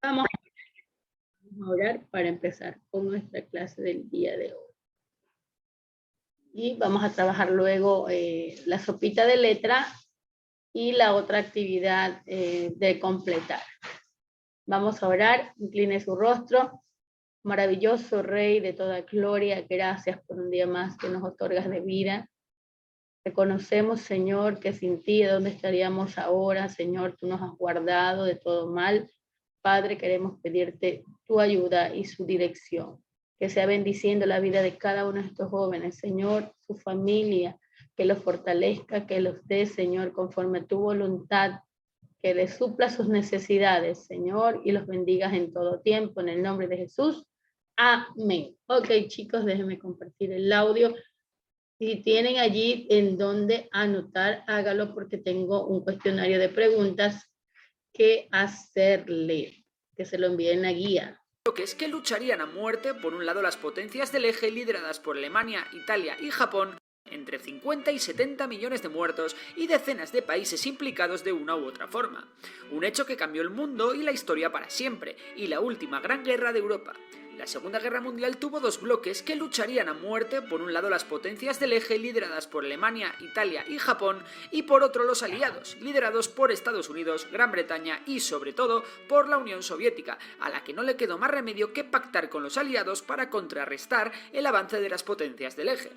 Vamos a orar para empezar con nuestra clase del día de hoy. Y vamos a trabajar luego la sopita de letra y la otra actividad de completar. Vamos a orar, incline su rostro. Maravilloso Rey de toda gloria, gracias por un día más que nos otorgas de vida. Reconocemos, Señor, que sin ti, ¿de dónde estaríamos ahora? Señor, tú nos has guardado de todo mal. Padre, queremos pedirte tu ayuda y su dirección. Que sea bendiciendo la vida de cada uno de estos jóvenes, Señor, su familia, que los fortalezca, que los dé, Señor, conforme a tu voluntad, que les supla sus necesidades, Señor, y los bendigas en todo tiempo, en el nombre de Jesús. Amén. Ok, chicos, déjenme compartir el audio. Si tienen allí en donde anotar, hágalo porque tengo un cuestionario de preguntas que hacerle, que se lo envíen la guía. Bloques que lucharían a muerte, por un lado las potencias del eje lideradas por Alemania, Italia y Japón, entre 50 y 70 millones de muertos y decenas de países implicados de una u otra forma. Un hecho que cambió el mundo y la historia para siempre, y la última gran guerra de Europa. La Segunda Guerra Mundial tuvo dos bloques que lucharían a muerte, por un lado las potencias del eje lideradas por Alemania, Italia y Japón, y por otro los aliados, liderados por Estados Unidos, Gran Bretaña y sobre todo por la Unión Soviética, a la que no le quedó más remedio que pactar con los aliados para contrarrestar el avance de las potencias del eje.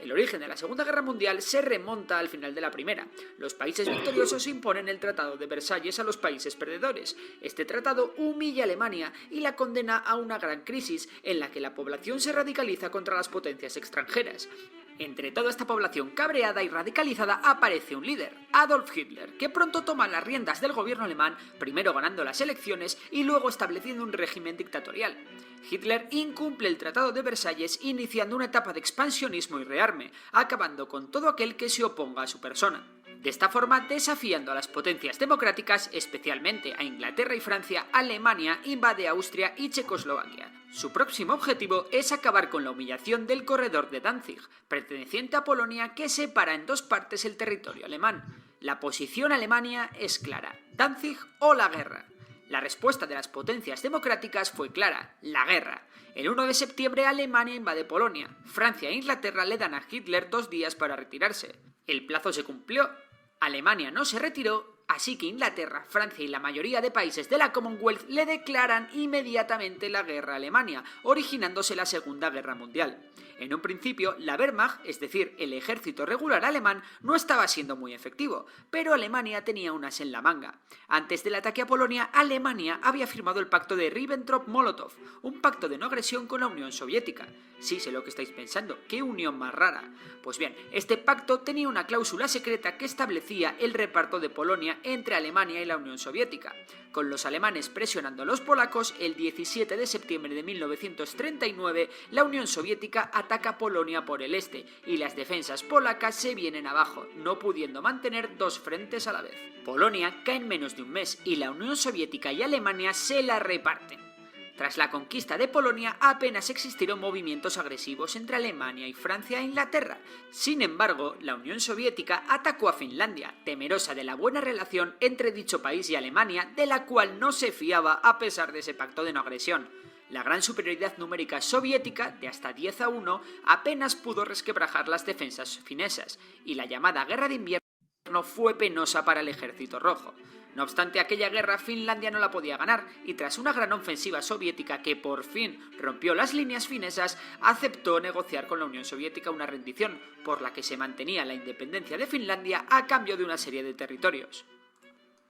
El origen de la Segunda Guerra Mundial se remonta al final de la Primera. Los países victoriosos imponen el Tratado de Versalles a los países perdedores. Este tratado humilla a Alemania y la condena a una gran crisis en la que la población se radicaliza contra las potencias extranjeras. Entre toda esta población cabreada y radicalizada aparece un líder, Adolf Hitler, que pronto toma las riendas del gobierno alemán, primero ganando las elecciones y luego estableciendo un régimen dictatorial. Hitler incumple el Tratado de Versalles, iniciando una etapa de expansionismo y rearme, acabando con todo aquel que se oponga a su persona. De esta forma, desafiando a las potencias democráticas, especialmente a Inglaterra y Francia, Alemania invade Austria y Checoslovaquia. Su próximo objetivo es acabar con la humillación del corredor de Danzig, perteneciente a Polonia, que separa en dos partes el territorio alemán. La posición alemana es clara: Danzig o la guerra. La respuesta de las potencias democráticas fue clara: la guerra. El 1 de septiembre Alemania invade Polonia. Francia e Inglaterra le dan a Hitler 2 días para retirarse. El plazo se cumplió. Alemania no se retiró, así que Inglaterra, Francia y la mayoría de países de la Commonwealth le declaran inmediatamente la guerra a Alemania, originándose la Segunda Guerra Mundial. En un principio, la Wehrmacht, es decir, el ejército regular alemán, no estaba siendo muy efectivo, pero Alemania tenía un as en la manga. Antes del ataque a Polonia, Alemania había firmado el pacto de Ribbentrop-Molotov, un pacto de no agresión con la Unión Soviética. Sí, sé lo que estáis pensando, ¿qué unión más rara? Pues bien, este pacto tenía una cláusula secreta que establecía el reparto de Polonia entre Alemania y la Unión Soviética. Con los alemanes presionando a los polacos, el 17 de septiembre de 1939, la Unión Soviética ataca Polonia por el este, y las defensas polacas se vienen abajo, no pudiendo mantener dos frentes a la vez. Polonia cae en menos de un mes, y la Unión Soviética y Alemania se la reparten. Tras la conquista de Polonia apenas existieron movimientos agresivos entre Alemania y Francia e Inglaterra. Sin embargo, la Unión Soviética atacó a Finlandia, temerosa de la buena relación entre dicho país y Alemania, de la cual no se fiaba a pesar de ese pacto de no agresión. La gran superioridad numérica soviética, de hasta 10-1, apenas pudo resquebrajar las defensas finesas, y la llamada Guerra de Invierno fue penosa para el Ejército Rojo. No obstante aquella guerra, Finlandia no la podía ganar, y tras una gran ofensiva soviética que por fin rompió las líneas finesas, aceptó negociar con la Unión Soviética una rendición, por la que se mantenía la independencia de Finlandia a cambio de una serie de territorios.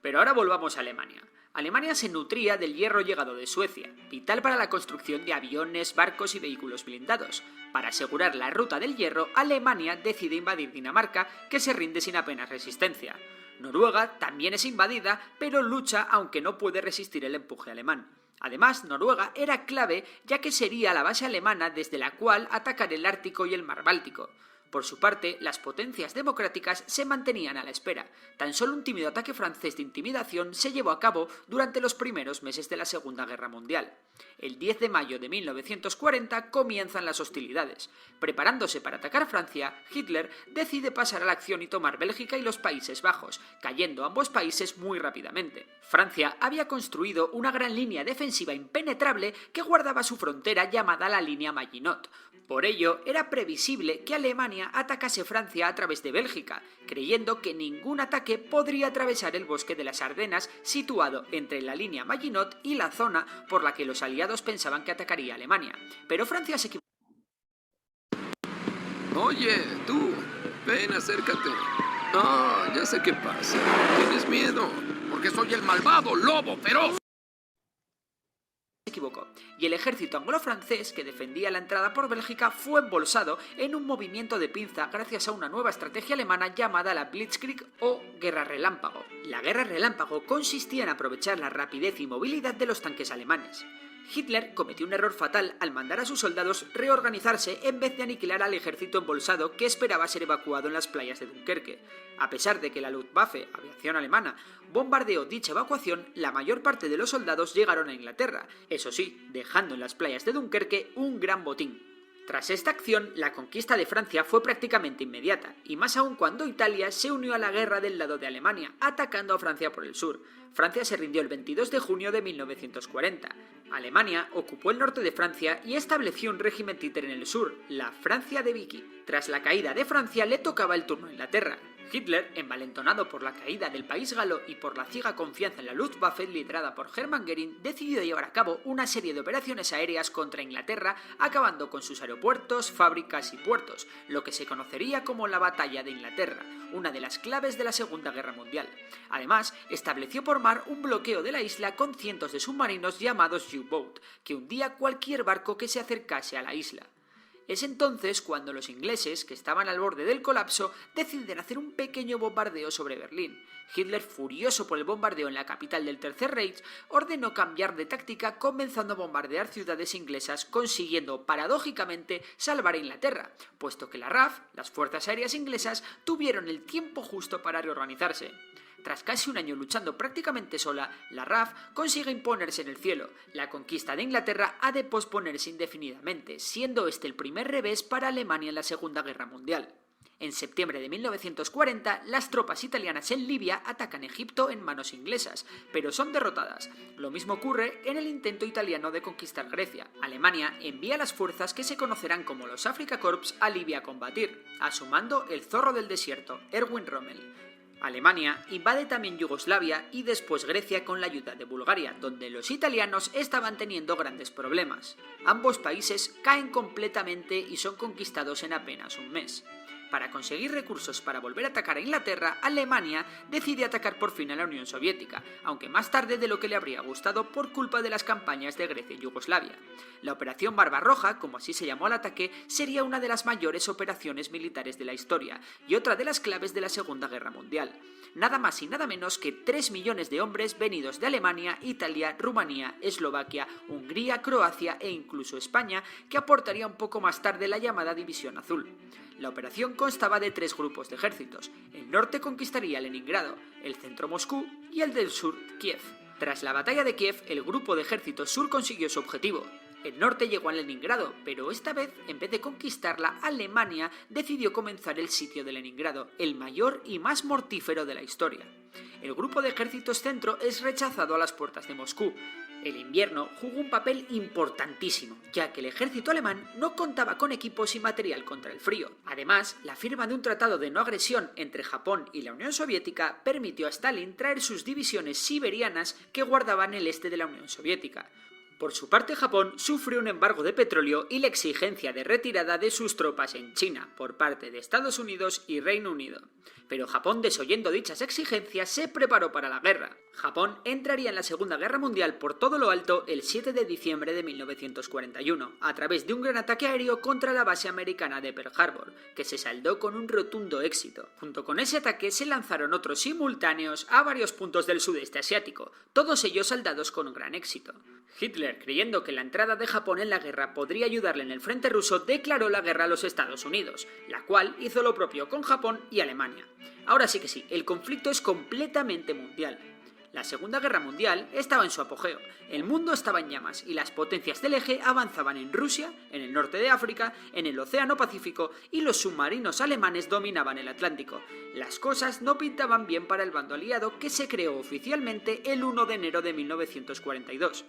Pero ahora volvamos a Alemania. Alemania se nutría del hierro llegado de Suecia, vital para la construcción de aviones, barcos y vehículos blindados. Para asegurar la ruta del hierro, Alemania decide invadir Dinamarca, que se rinde sin apenas resistencia. Noruega también es invadida, pero lucha aunque no puede resistir el empuje alemán. Además, Noruega era clave ya que sería la base alemana desde la cual atacar el Ártico y el Mar Báltico. Por su parte, las potencias democráticas se mantenían a la espera. Tan solo un tímido ataque francés de intimidación se llevó a cabo durante los primeros meses de la Segunda Guerra Mundial. El 10 de mayo de 1940 comienzan las hostilidades. Preparándose para atacar Francia, Hitler decide pasar a la acción y tomar Bélgica y los Países Bajos, cayendo ambos países muy rápidamente. Francia había construido una gran línea defensiva impenetrable que guardaba su frontera llamada la línea Maginot. Por ello, era previsible que Alemania atacase Francia a través de Bélgica, creyendo que ningún ataque podría atravesar el bosque de las Ardenas situado entre la línea Maginot y la zona por la que los aliados pensaban que atacaría Alemania. Pero Francia se equivocó. Oye, tú, ven, acércate. Ah, ya sé qué pasa. Tienes miedo, porque soy el malvado lobo feroz. Y el ejército anglo-francés que defendía la entrada por Bélgica fue embolsado en un movimiento de pinza gracias a una nueva estrategia alemana llamada la Blitzkrieg o Guerra Relámpago. La Guerra Relámpago consistía en aprovechar la rapidez y movilidad de los tanques alemanes. Hitler cometió un error fatal al mandar a sus soldados reorganizarse en vez de aniquilar al ejército embolsado que esperaba ser evacuado en las playas de Dunkerque. A pesar de que la Luftwaffe, aviación alemana, bombardeó dicha evacuación, la mayor parte de los soldados llegaron a Inglaterra, eso sí, dejando en las playas de Dunkerque un gran botín. Tras esta acción, la conquista de Francia fue prácticamente inmediata, y más aún cuando Italia se unió a la guerra del lado de Alemania, atacando a Francia por el sur. Francia se rindió el 22 de junio de 1940. Alemania ocupó el norte de Francia y estableció un régimen títere en el sur, la Francia de Vichy. Tras la caída de Francia le tocaba el turno a Inglaterra. Hitler, envalentonado por la caída del país galo y por la ciega confianza en la Luftwaffe liderada por Hermann Göring, decidió llevar a cabo una serie de operaciones aéreas contra Inglaterra, acabando con sus aeropuertos, fábricas y puertos, lo que se conocería como la Batalla de Inglaterra, una de las claves de la Segunda Guerra Mundial. Además, estableció por mar un bloqueo de la isla con cientos de submarinos llamados U-Boat, que hundía cualquier barco que se acercase a la isla. Es entonces cuando los ingleses, que estaban al borde del colapso, deciden hacer un pequeño bombardeo sobre Berlín. Hitler, furioso por el bombardeo en la capital del Tercer Reich, ordenó cambiar de táctica, comenzando a bombardear ciudades inglesas, consiguiendo, paradójicamente, salvar a Inglaterra, puesto que la RAF, las fuerzas aéreas inglesas, tuvieron el tiempo justo para reorganizarse. Tras casi un año luchando prácticamente sola, la RAF consigue imponerse en el cielo. La conquista de Inglaterra ha de posponerse indefinidamente, siendo este el primer revés para Alemania en la Segunda Guerra Mundial. En septiembre de 1940, las tropas italianas en Libia atacan Egipto en manos inglesas, pero son derrotadas. Lo mismo ocurre en el intento italiano de conquistar Grecia. Alemania envía las fuerzas que se conocerán como los Afrika Korps a Libia a combatir, a su mando el zorro del desierto, Erwin Rommel. Alemania invade también Yugoslavia y después Grecia con la ayuda de Bulgaria, donde los italianos estaban teniendo grandes problemas. Ambos países caen completamente y son conquistados en apenas un mes. Para conseguir recursos para volver a atacar a Inglaterra, Alemania decide atacar por fin a la Unión Soviética, aunque más tarde de lo que le habría gustado por culpa de las campañas de Grecia y Yugoslavia. La Operación Barbarroja, como así se llamó al ataque, sería una de las mayores operaciones militares de la historia y otra de las claves de la Segunda Guerra Mundial. Nada más y nada menos que 3 millones de hombres venidos de Alemania, Italia, Rumanía, Eslovaquia, Hungría, Croacia e incluso España, que aportaría un poco más tarde la llamada División Azul. La operación constaba de 3 grupos de ejércitos. El norte conquistaría Leningrado, el centro Moscú y el del sur Kiev. Tras la batalla de Kiev, el grupo de ejército sur consiguió su objetivo. El norte llegó a Leningrado, pero esta vez, en vez de conquistarla, Alemania decidió comenzar el sitio de Leningrado, el mayor y más mortífero de la historia. El grupo de ejércitos centro es rechazado a las puertas de Moscú. El invierno jugó un papel importantísimo, ya que el ejército alemán no contaba con equipos y material contra el frío. Además, la firma de un tratado de no agresión entre Japón y la Unión Soviética permitió a Stalin traer sus divisiones siberianas que guardaban el este de la Unión Soviética. Por su parte, Japón sufrió un embargo de petróleo y la exigencia de retirada de sus tropas en China por parte de Estados Unidos y Reino Unido. Pero Japón, desoyendo dichas exigencias, se preparó para la guerra. Japón entraría en la Segunda Guerra Mundial por todo lo alto el 7 de diciembre de 1941, a través de un gran ataque aéreo contra la base americana de Pearl Harbor, que se saldó con un rotundo éxito. Junto con ese ataque se lanzaron otros simultáneos a varios puntos del sudeste asiático, todos ellos saldados con un gran éxito. Hitler Hitler, creyendo que la entrada de Japón en la guerra podría ayudarle en el frente ruso, declaró la guerra a los Estados Unidos, la cual hizo lo propio con Japón y Alemania. Ahora sí que sí, el conflicto es completamente mundial. La Segunda Guerra Mundial estaba en su apogeo, el mundo estaba en llamas y las potencias del eje avanzaban en Rusia, en el norte de África, en el Océano Pacífico y los submarinos alemanes dominaban el Atlántico. Las cosas no pintaban bien para el bando aliado que se creó oficialmente el 1 de enero de 1942.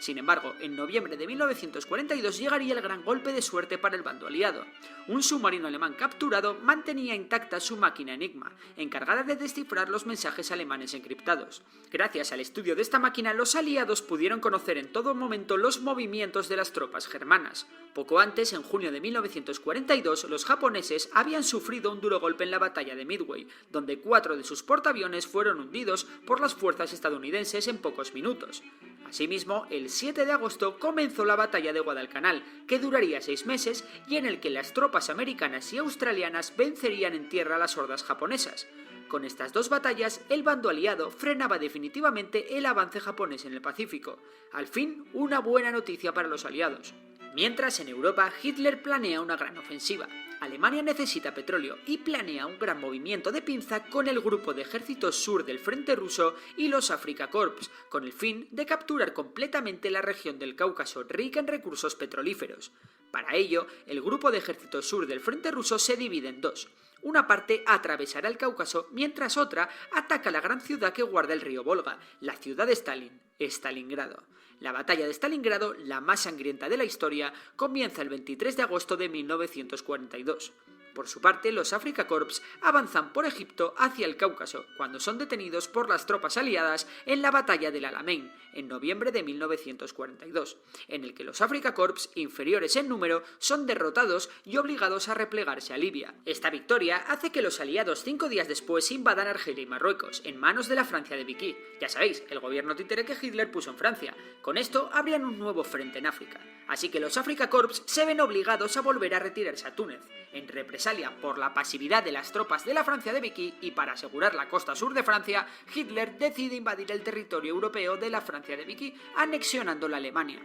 Sin embargo, en noviembre de 1942 llegaría el gran golpe de suerte para el bando aliado. Un submarino alemán capturado mantenía intacta su máquina Enigma, encargada de descifrar los mensajes alemanes encriptados. Gracias al estudio de esta máquina, los aliados pudieron conocer en todo momento los movimientos de las tropas germanas. Poco antes, en junio de 1942, los japoneses habían sufrido un duro golpe en la batalla de Midway, donde 4 de sus portaaviones fueron hundidos por las fuerzas estadounidenses en pocos minutos. Asimismo, el 7 de agosto comenzó la batalla de Guadalcanal, que duraría 6 meses y en el que las tropas americanas y australianas vencerían en tierra a las hordas japonesas. Con estas dos batallas, el bando aliado frenaba definitivamente el avance japonés en el Pacífico. Al fin, una buena noticia para los aliados. Mientras, en Europa, Hitler planea una gran ofensiva. Alemania necesita petróleo y planea un gran movimiento de pinza con el grupo de ejércitos sur del frente ruso y los Afrika Korps, con el fin de capturar completamente la región del Cáucaso rica en recursos petrolíferos. Para ello, el grupo de ejércitos sur del frente ruso se divide en dos. Una parte atravesará el Cáucaso, mientras otra ataca la gran ciudad que guarda el río Volga, la ciudad de Stalin, Stalingrado. La batalla de Stalingrado, la más sangrienta de la historia, comienza el 23 de agosto de 1942. Por su parte, los Afrika Korps avanzan por Egipto hacia el Cáucaso, cuando son detenidos por las tropas aliadas en la batalla del Alamein, en noviembre de 1942, en el que los Afrika Korps, inferiores en número, son derrotados y obligados a replegarse a Libia. Esta victoria hace que los aliados 5 días después invadan Argelia y Marruecos, en manos de la Francia de Vichy. Ya sabéis, el gobierno títere que Hitler puso en Francia. Con esto abrían un nuevo frente en África. Así que los Afrika Korps se ven obligados a volver a retirarse a Túnez, en represalia por la pasividad de las tropas de la Francia de Vichy y para asegurar la costa sur de Francia, Hitler decide invadir el territorio europeo de la Francia de Vichy, anexionando la Alemania.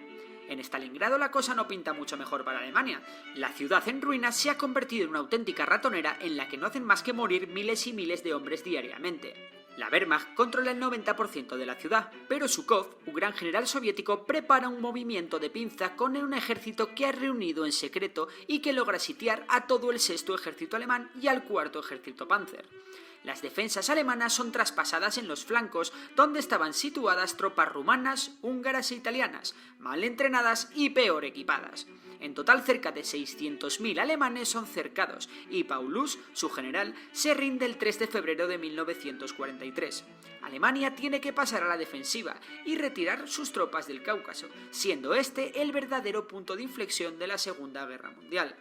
En Stalingrado la cosa no pinta mucho mejor para Alemania. La ciudad en ruinas se ha convertido en una auténtica ratonera en la que no hacen más que morir miles y miles de hombres diariamente. La Wehrmacht controla el 90% de la ciudad, pero Zhukov, un gran general soviético, prepara un movimiento de pinza con un ejército que ha reunido en secreto y que logra sitiar a todo el 6º ejército alemán y al 4º ejército panzer. Las defensas alemanas son traspasadas en los flancos, donde estaban situadas tropas rumanas, húngaras e italianas, mal entrenadas y peor equipadas. En total, cerca de 600.000 alemanes son cercados y Paulus, su general, se rinde el 3 de febrero de 1943. Alemania tiene que pasar a la defensiva y retirar sus tropas del Cáucaso, siendo este el verdadero punto de inflexión de la Segunda Guerra Mundial.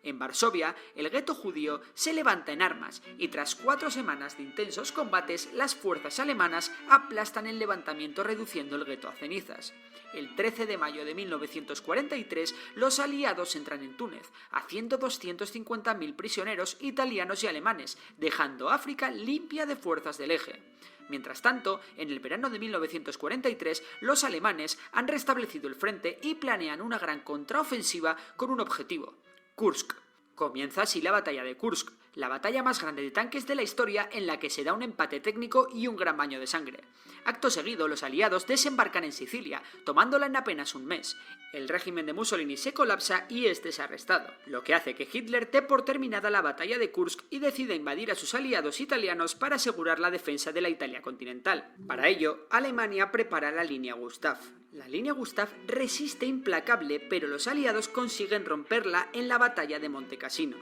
En Varsovia, el gueto judío se levanta en armas y tras 4 semanas de intensos combates, las fuerzas alemanas aplastan el levantamiento reduciendo el gueto a cenizas. El 13 de mayo de 1943, los aliados entran en Túnez, haciendo 250.000 prisioneros italianos y alemanes, dejando África limpia de fuerzas del eje. Mientras tanto, en el verano de 1943, los alemanes han restablecido el frente y planean una gran contraofensiva con un objetivo: Kursk. Comienza así la batalla de Kursk, la batalla más grande de tanques de la historia en la que se da un empate técnico y un gran baño de sangre. Acto seguido, los aliados desembarcan en Sicilia, tomándola en apenas un mes. El régimen de Mussolini se colapsa y este es arrestado, lo que hace que Hitler dé por terminada la batalla de Kursk y decida invadir a sus aliados italianos para asegurar la defensa de la Italia continental. Para ello, Alemania prepara la línea Gustav. La línea Gustav resiste implacable, pero los aliados consiguen romperla en la batalla de Monte Cassino.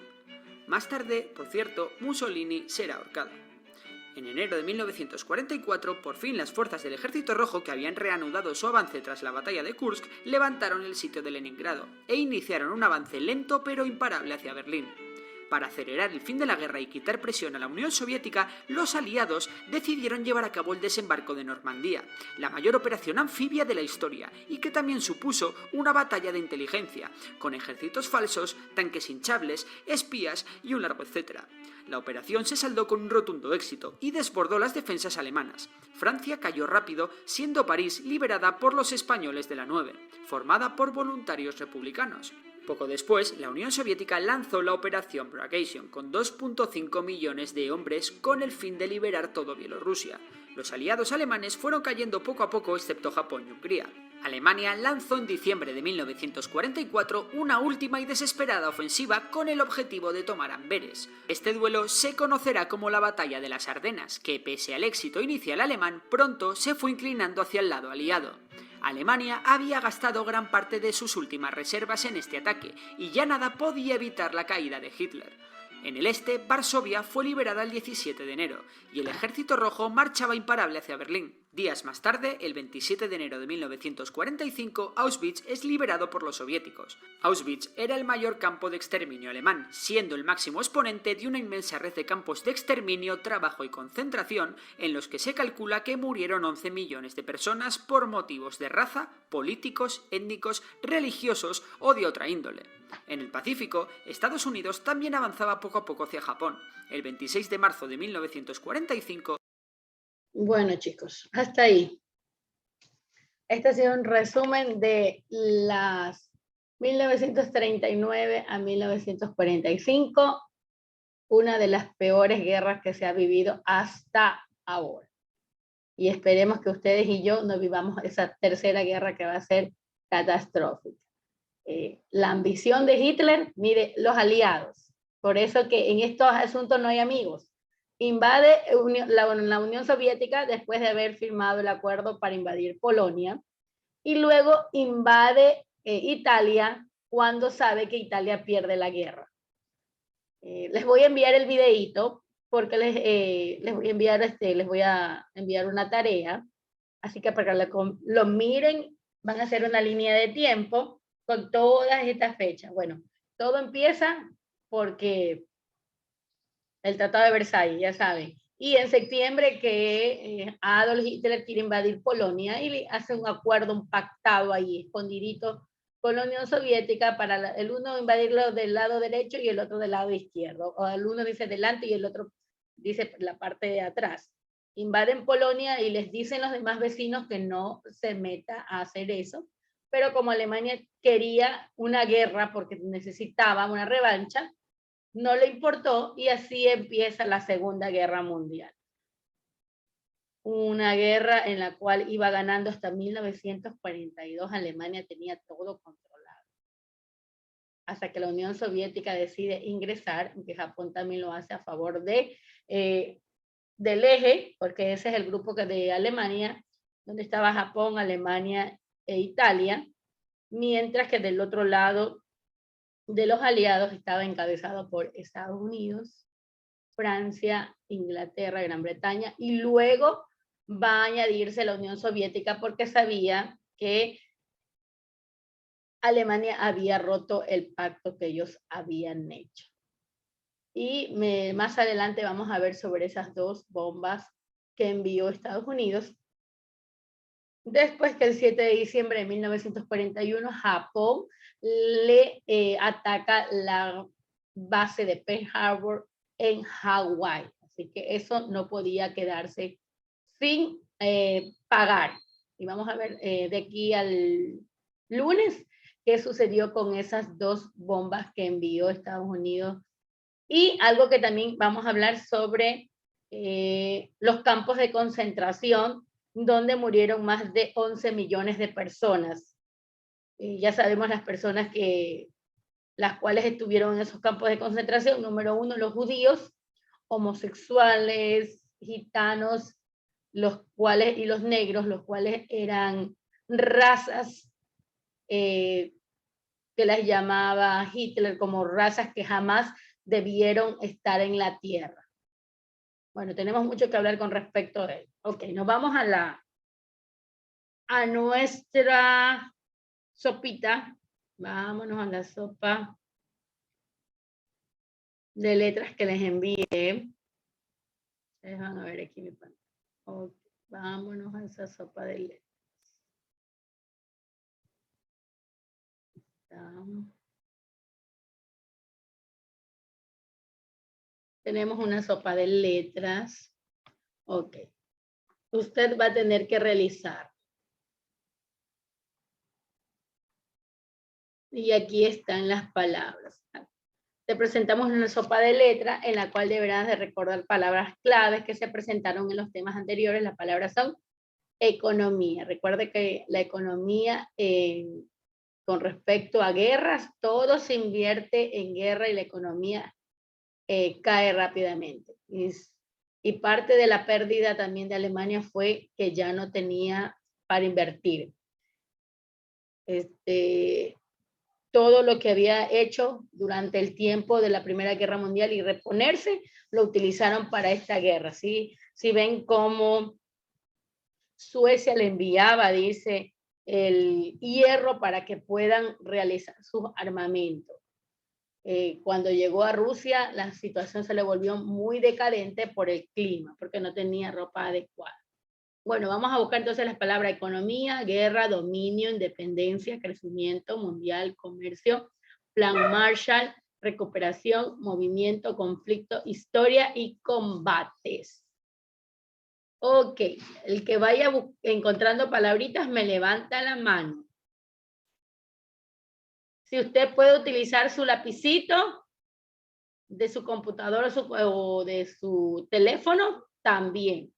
Más tarde, por cierto, Mussolini será ahorcado. En enero de 1944, por fin las fuerzas del Ejército Rojo, que habían reanudado su avance tras la batalla de Kursk, levantaron el sitio de Leningrado e iniciaron un avance lento pero imparable hacia Berlín. Para acelerar el fin de la guerra y quitar presión a la Unión Soviética, los aliados decidieron llevar a cabo el desembarco de Normandía, la mayor operación anfibia de la historia, y que también supuso una batalla de inteligencia, con ejércitos falsos, tanques hinchables, espías y un largo etcétera. La operación se saldó con un rotundo éxito y desbordó las defensas alemanas. Francia cayó rápido, siendo París liberada por los españoles de la 9, formada por voluntarios republicanos. Poco después, la Unión Soviética lanzó la Operación Bagration con 2,5 millones de hombres con el fin de liberar todo Bielorrusia. Los aliados alemanes fueron cayendo poco a poco excepto Japón y Hungría. Alemania lanzó en diciembre de 1944 una última y desesperada ofensiva con el objetivo de tomar Amberes. Este duelo se conocerá como la Batalla de las Ardenas, que pese al éxito inicial alemán, pronto se fue inclinando hacia el lado aliado. Alemania había gastado gran parte de sus últimas reservas en este ataque y ya nada podía evitar la caída de Hitler. En el este, Varsovia fue liberada el 17 de enero y el Ejército Rojo marchaba imparable hacia Berlín. Días más tarde, el 27 de enero de 1945, Auschwitz es liberado por los soviéticos. Auschwitz era el mayor campo de exterminio alemán, siendo el máximo exponente de una inmensa red de campos de exterminio, trabajo y concentración, en los que se calcula que murieron 11 millones de personas por motivos de raza, políticos, étnicos, religiosos o de otra índole. En el Pacífico, Estados Unidos también avanzaba poco a poco hacia Japón. El 26 de marzo de 1945... Bueno, chicos, hasta ahí. Este ha sido un resumen de las 1939 a 1945, una de las peores guerras que se ha vivido hasta ahora. Y esperemos que ustedes y yo no vivamos esa tercera guerra que va a ser catastrófica. La ambición de Hitler, mire, los aliados. Por eso que en estos asuntos no hay amigos. Invade la Unión Soviética después de haber firmado el acuerdo para invadir Polonia y luego invade Italia cuando sabe que Italia pierde la guerra. Les voy a enviar el videíto porque les voy a enviar una tarea, así que para que lo miren, van a hacer una línea de tiempo con todas estas fechas. Bueno, todo empieza porque el Tratado de Versalles, ya saben. Y en septiembre que Adolf Hitler quiere invadir Polonia y hace un acuerdo, un pactado ahí, escondidito con la Unión Soviética para el uno invadirlo del lado derecho y el otro del lado izquierdo. O el uno dice delante y el otro dice la parte de atrás. Invaden Polonia y les dicen los demás vecinos que no se meta a hacer eso. Pero como Alemania quería una guerra porque necesitaba una revancha, no le importó y así empieza la Segunda Guerra Mundial. Una guerra en la cual iba ganando hasta 1942, Alemania tenía todo controlado. Hasta que la Unión Soviética decide ingresar, aunque Japón también lo hace a favor del eje, porque ese es el grupo de Alemania, donde estaba Japón, Alemania e Italia, mientras que del otro lado de los aliados estaba encabezado por Estados Unidos, Francia, Inglaterra, Gran Bretaña, y luego va a añadirse la Unión Soviética porque sabía que Alemania había roto el pacto que ellos habían hecho. Y más adelante vamos a ver sobre esas dos bombas que envió Estados Unidos. Después que el 7 de diciembre de 1941, Japón le ataca la base de Pearl Harbor en Hawái. Así que eso no podía quedarse sin pagar. Y vamos a ver de aquí al lunes qué sucedió con esas dos bombas que envió Estados Unidos. Y algo que también vamos a hablar sobre los campos de concentración, donde murieron más de 11 millones de personas. Ya sabemos las personas las cuales estuvieron en esos campos de concentración. Número uno, los judíos, homosexuales, gitanos, y los negros, los cuales eran razas que las llamaba Hitler como razas que jamás debieron estar en la tierra. Bueno, tenemos mucho que hablar con respecto a él. Ok, nos vamos a nuestra sopita. Vámonos a la sopa. de letras que les envié. Ustedes van a ver aquí mi pantalla. Okay. Vámonos a esa sopa de letras. Tenemos una sopa de letras. Ok. Usted va a tener que realizar. Y aquí están las palabras. Te presentamos una sopa de letras en la cual deberás de recordar palabras claves que se presentaron en los temas anteriores. Las palabras son economía. Recuerde que la economía con respecto a guerras, todo se invierte en guerra y la economía cae rápidamente. Y parte de la pérdida también de Alemania fue que ya no tenía para invertir. Todo lo que había hecho durante el tiempo de la Primera Guerra Mundial y reponerse, lo utilizaron para esta guerra. ¿Sí? Si ven cómo Suecia le enviaba, dice, el hierro para que puedan realizar sus armamentos. Cuando llegó a Rusia, la situación se le volvió muy decadente por el clima, porque no tenía ropa adecuada. Bueno, vamos a buscar entonces las palabras economía, guerra, dominio, independencia, crecimiento mundial, comercio, plan Marshall, recuperación, movimiento, conflicto, historia y combates. Ok, el que vaya encontrando palabritas me levanta la mano. Si usted puede utilizar su lapicito de su computadora o de su teléfono, también.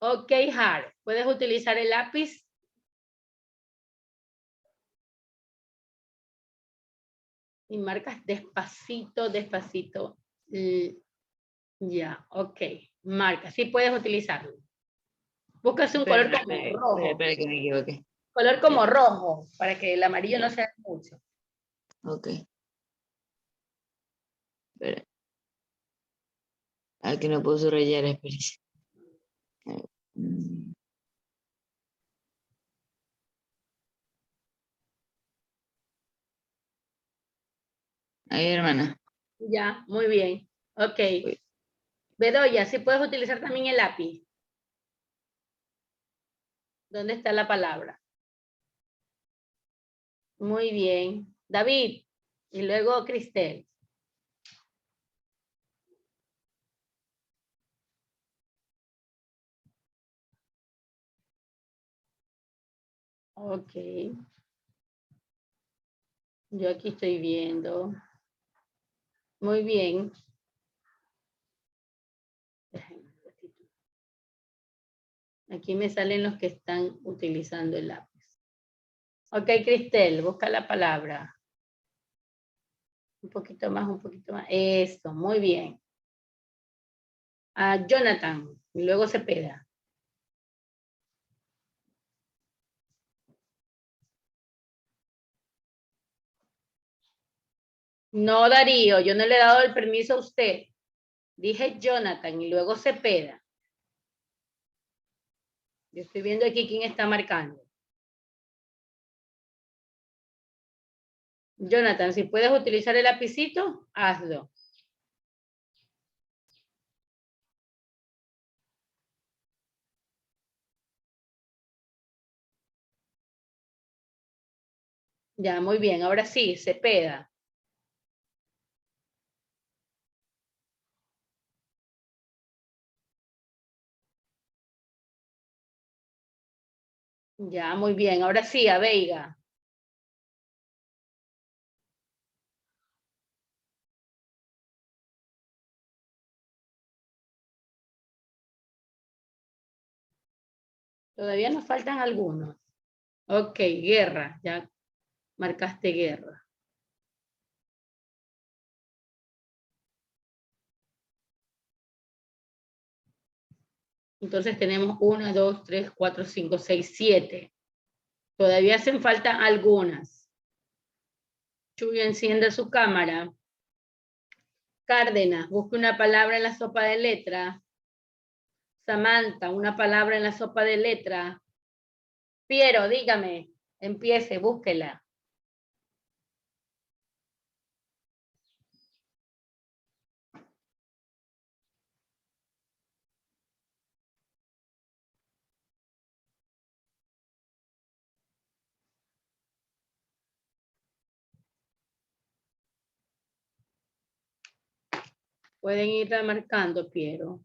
Ok, Har, ¿puedes utilizar el lápiz? Y marcas despacito, despacito. Ya, ok. Marca, sí puedes utilizarlo. Buscas un color como rojo. Espera que me equivoqué. Color como rojo, para que el amarillo no sea mucho. Ok. Espera. Aquí no puedo subrayar, espérense. Ahí, hermana. Ya, muy bien. Ok. Uy. Bedoya, ¿sí puedes utilizar también el lápiz? ¿Dónde está la palabra? Muy bien. David, y luego Cristel. Ok. Yo aquí estoy viendo. Muy bien. Aquí me salen los que están utilizando el lápiz. Ok, Cristel, busca la palabra. Un poquito más, un poquito más. Eso, muy bien. Jonathan, y luego Cepeda. No, Darío, yo no le he dado el permiso a usted. Dije Jonathan y luego Cepeda. Yo estoy viendo aquí quién está marcando. Jonathan, si puedes utilizar el lapicito, hazlo. Ya, muy bien. Ahora sí, Cepeda. Ya, muy bien. Ahora sí, a Veiga. Todavía nos faltan algunos. Ok, guerra. Ya marcaste guerra. Entonces tenemos 1, 2, 3, 4, 5, 6, 7. Todavía hacen falta algunas. Chuy, enciende su cámara. Cárdenas, busque una palabra en la sopa de letra. Samantha, una palabra en la sopa de letra. Piero, dígame. Empiece, búsquela. Pueden ir remarcando, Piero.